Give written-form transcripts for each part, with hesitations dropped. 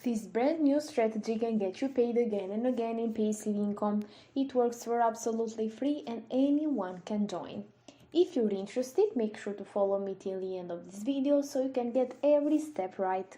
This brand new strategy can get you paid again and again in passive income. It works for absolutely free and anyone can join. If you're interested, make sure to follow me till the end of this video so you can get every step right.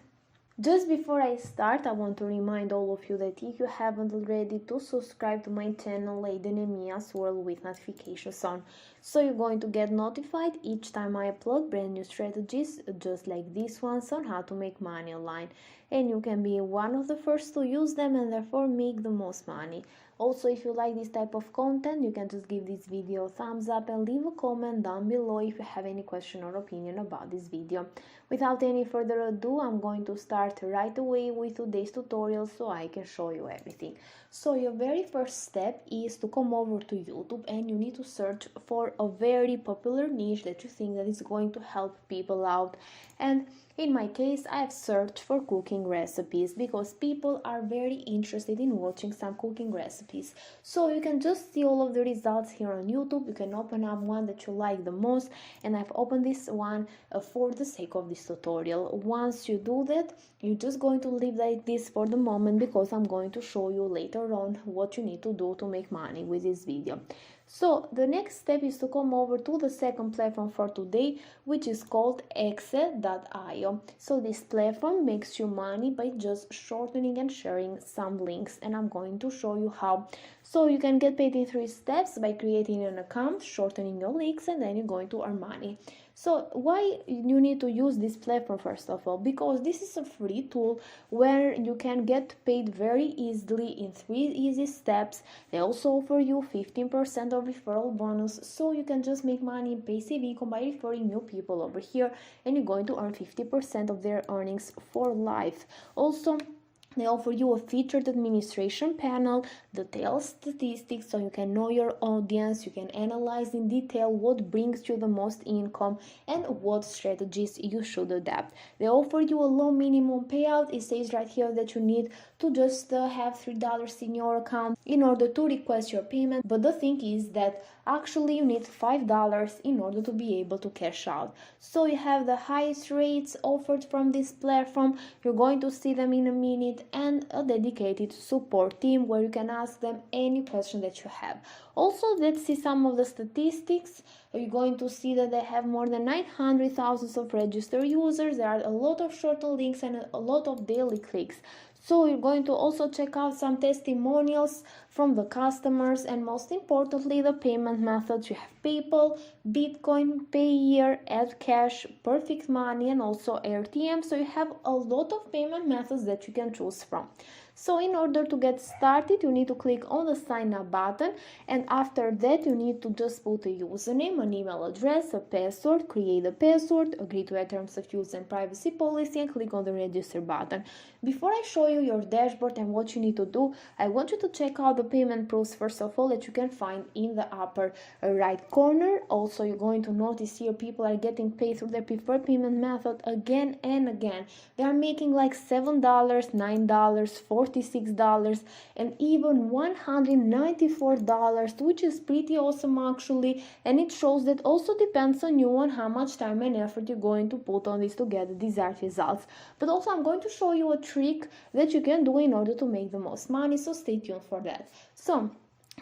Just before I start, I want to remind all of you that if you haven't already, to subscribe to my channel Aiden and Mia's World with notifications on, so you're going to get notified each time I upload brand new strategies just like these ones on how to make money online, and you can be one of the first to use them and therefore make the most money. Also, if you like this type of content, you can just give this video a thumbs up and leave a comment down below if you have any question or opinion about this video. Without any further ado, I'm going to start right away with today's tutorial so I can show you everything. So your very first step is to come over to YouTube and you need to search for a very popular niche that you think that is going to help people out. And in my case, I've searched for cooking recipes because people are very interested in watching some cooking recipes. So you can just see all of the results here on YouTube. You can open up one that you like the most, and I've opened this one for the sake of this tutorial. Once you do that, you're just going to leave like this for the moment because I'm going to show you later on what you need to do to make money with this video. So the next step is to come over to the second platform for today, which is called Exeio. So this platform makes you money by just shortening and sharing some links, and I'm going to show you how. So you can get paid in 3 steps: by creating an account, shortening your links, and then you're going to earn money. So why you need to use this platform first of all? Because this is a free tool where you can get paid very easily in 3 easy steps. They also offer you 15% of referral bonus, so you can just make money in passive income by referring new people over here, and you're going to earn 50% of their earnings for life. Also, they offer you a featured administration panel, detailed statistics, so you can know your audience, you can analyze in detail what brings you the most income and what strategies you should adapt. They offer you a low minimum payout. It says right here that you need to just have $3 in your account in order to request your payment, but the thing is that actually you need $5 in order to be able to cash out. So you have the highest rates offered from this platform. You're going to see them in a minute, and a dedicated support team where you can ask them any question that you have. Also, let's see some of the statistics. You're going to see that they have more than 900,000 of registered users. There are a lot of shortened links and a lot of daily clicks. So you're going to also check out some testimonials from the customers, and most importantly, the payment methods. You have PayPal, Bitcoin, Payeer, Add Cash, Perfect Money, and also AirTM. So you have a lot of payment methods that you can choose from. So in order to get started, you need to click on the sign up button, and after that you need to just put a username, an email address, a password, create a password, agree to your terms of use and privacy policy, and click on the register button. Before I show you your dashboard and what you need to do, I want you to check out the payment proofs first of all that you can find in the upper right corner. Also, you're going to notice here people are getting paid through their preferred payment method again and again. They are making like $7, $9, $46, and even $194, which is pretty awesome actually, and it shows that also depends on you on how much time and effort you're going to put on this to get the desired results. But also I'm going to show you a trick that you can do in order to make the most money, so stay tuned for that. So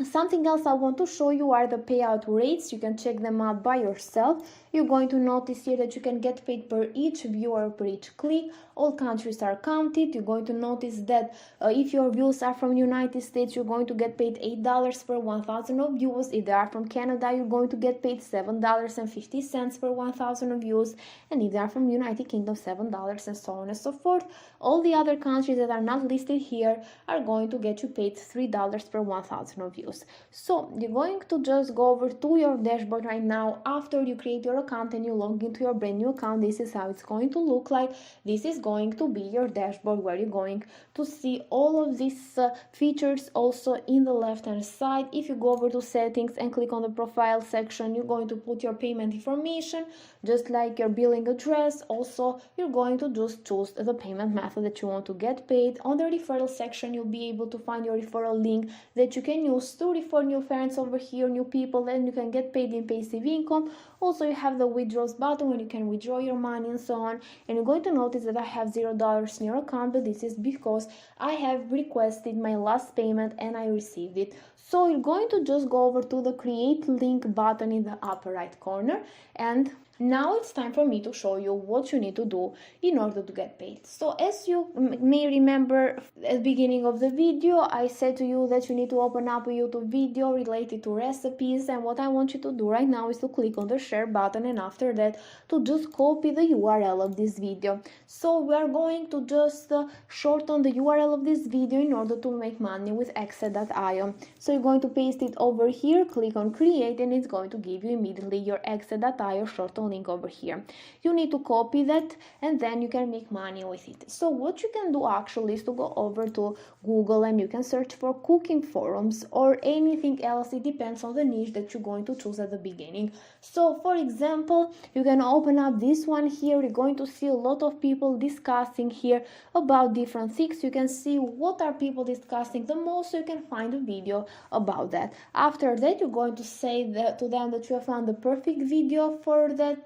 something else I want to show you are the payout rates. You can check them out by yourself. You're going to notice here that you can get paid per each view or per each click. All countries are counted. You're going to notice that if your views are from United States, you're going to get paid $8 per 1,000 of views. If they are from Canada, you're going to get paid $7.50 per 1,000 of views. And if they are from United Kingdom, $7, and so on and so forth. All the other countries that are not listed here are going to get you paid $3 per 1,000 of views. So you're going to just go over to your dashboard right now. After you create your account and you log into your brand new account, this is how it's going to look like. This is going to be your dashboard where you're going to see all of these features also in the left hand side. If you go over to settings and click on the profile section, you're going to put your payment information just like your billing address. Also, you're going to just choose the payment method that you want to get paid. On the referral section, you'll be able to find your referral link that you can use 34 new friends over here, new people, and you can get paid in passive income. Also, you have the withdrawals button when you can withdraw your money and so on. And you're going to notice that I have $0 in your account, but this is because I have requested my last payment and I received it. So you're going to just go over to the create link button in the upper right corner, and now it's time for me to show you what you need to do in order to get paid. So as you may remember at the beginning of the video, I said to you that you need to open up a YouTube video related to recipes, and what I want you to do right now is to click on the share button, and after that to just copy the URL of this video. So we are going to just shorten the URL of this video in order to make money with Exeio. So you're going to paste it over here, click on create, and it's going to give you immediately your Exeio shorten link over here. You need to copy that and then you can make money with it. So what you can do actually is to go over to Google and you can search for cooking forums or anything else. It depends on the niche that you're going to choose at the beginning. So for example, you can open up this one here. You're going to see a lot of people discussing here about different things. You can see what are people discussing the most, so you can find a video about that. After that, you're going to say to them that you have found the perfect video for that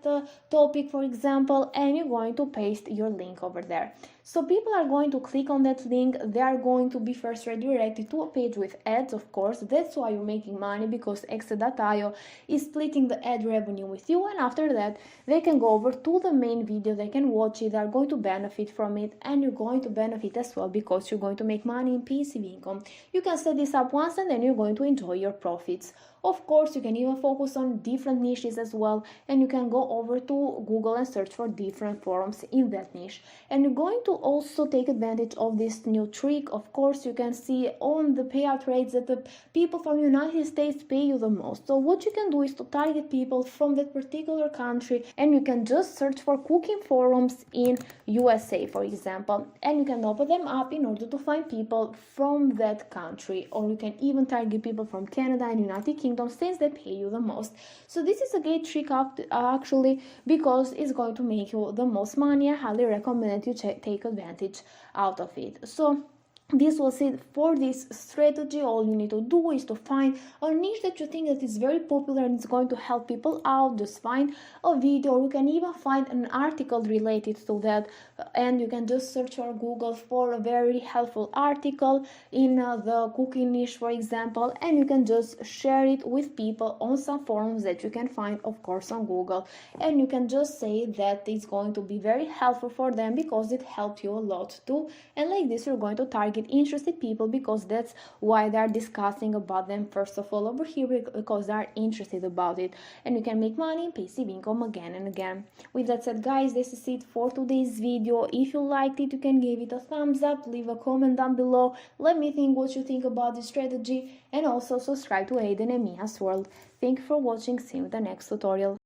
topic, for example, and you're going to paste your link over there. So people are going to click on that link. They are going to be first redirected to a page with ads, of course. That's why you're making money, because Exeio is splitting the ad revenue with you, and after that they can go over to the main video, they can watch it, they are going to benefit from it, and you're going to benefit as well because you're going to make money in passive income. You can set this up once and then you're going to enjoy your profits. Of course, you can even focus on different niches as well, and you can go over to Google and search for different forums in that niche. And you're going to also take advantage of this new trick. Of course, you can see on the payout rates that the people from United States pay you the most. So what you can do is to target people from that particular country, and you can just search for cooking forums in USA, for example, and you can open them up in order to find people from that country, or you can even target people from Canada and United Kingdom, since they pay you the most. So this is a great trick actually, because it's going to make you the most money. I highly recommend that you take advantage out of it. So this was it for this strategy. All you need to do is to find a niche that you think that is very popular and it's going to help people out. Just find a video, or you can even find an article related to that, and you can just search on Google for a very helpful article in the cooking niche, for example, and you can just share it with people on some forums that you can find, of course, on Google, and you can just say that it's going to be very helpful for them because it helped you a lot too. And like this, you're going to target interested people, because that's why they're discussing about them first of all over here, because they're interested about it, and you can make money in passive income again and again. With that said, guys, this is it for today's video. If you liked it, you can give it a thumbs up, leave a comment down below, let me think what you think about this strategy, and also subscribe to Aiden and Mia's World. Thank you for watching. See you in the next tutorial.